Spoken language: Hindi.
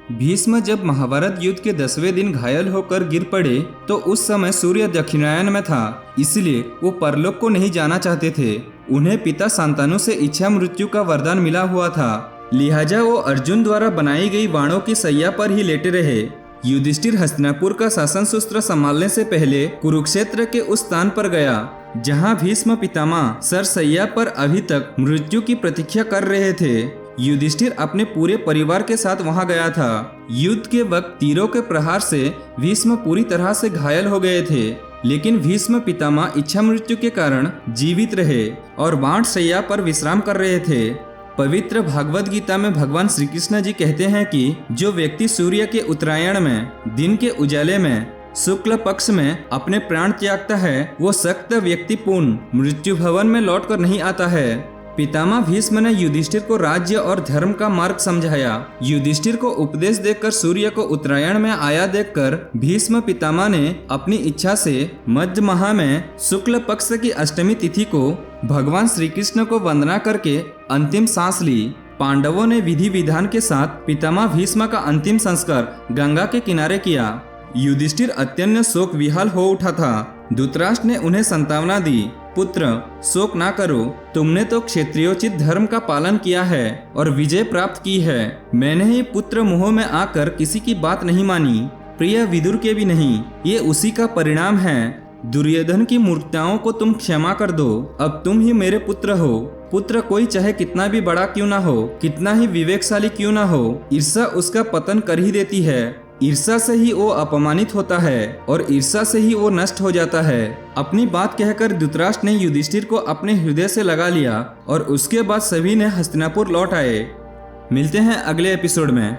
भीष्म जब महाभारत युद्ध के 10वें दिन घायल होकर गिर पड़े तो उस समय सूर्य दक्षिणायन में था, इसलिए वो परलोक को नहीं जाना चाहते थे। उन्हें पिता शांतनु से इच्छा मृत्यु का वरदान मिला हुआ था, लिहाजा वो अर्जुन द्वारा बनाई गई बाणों की सैया पर ही लेटे रहे। युधिष्ठिर हस्तिनापुर का शासन सूत्र संभालने से पहले कुरुक्षेत्र के उस स्थान पर गया जहां भीष्म पितामह सरसैया पर अभी तक मृत्यु की प्रतीक्षा कर रहे थे। युधिष्ठिर अपने पूरे परिवार के साथ वहां गया था। युद्ध के वक्त तीरों के प्रहार से भीष्म पूरी तरह से घायल हो गए थे, लेकिन भीष्म पितामह इच्छा मृत्यु के कारण जीवित रहे और बाण शैया पर विश्राम कर रहे थे। पवित्र भागवत गीता में भगवान श्री कृष्ण जी कहते हैं कि जो व्यक्ति सूर्य के उत्तरायण में दिन के उजाले में शुक्ल पक्ष में अपने प्राण त्यागता है, वो सक्त व्यक्ति पुनः मृत्यु भवन में लौटकर नहीं आता है। पितामह भीष्म ने युधिष्ठिर को राज्य और धर्म का मार्ग समझाया। युधिष्ठिर को उपदेश देकर सूर्य को उत्तरायण में आया देखकर भीष्म पितामह ने अपनी इच्छा से मध्य माह में शुक्ल पक्ष की अष्टमी तिथि को भगवान श्री कृष्ण को वंदना करके अंतिम सांस ली। पांडवों ने विधि विधान के साथ पितामह भीष्म का अंतिम संस्कार गंगा के किनारे किया। युधिष्ठिर अत्यंत शोक विहाल हो उठा था। धृतराष्ट्र ने उन्हें सांत्वना दी, पुत्र शोक ना करो, तुमने तो क्षत्रियोचित धर्म का पालन किया है और विजय प्राप्त की है। मैंने ही पुत्र मोह में आकर किसी की बात नहीं मानी, प्रिय विदुर के भी नहीं, ये उसी का परिणाम है। दुर्योधन की मूर्खताओं को तुम क्षमा कर दो, अब तुम ही मेरे पुत्र हो। पुत्र कोई चाहे कितना भी बड़ा क्यों ना हो, कितना ही विवेकशाली क्यों ना हो, ईर्ष्या उसका पतन कर ही देती है। ईर्ष्या से ही वो अपमानित होता है और ईर्ष्या से ही वो नष्ट हो जाता है। अपनी बात कहकर धृतराष्ट्र ने युधिष्ठिर को अपने हृदय से लगा लिया और उसके बाद सभी ने हस्तिनापुर लौट आए। मिलते हैं अगले एपिसोड में।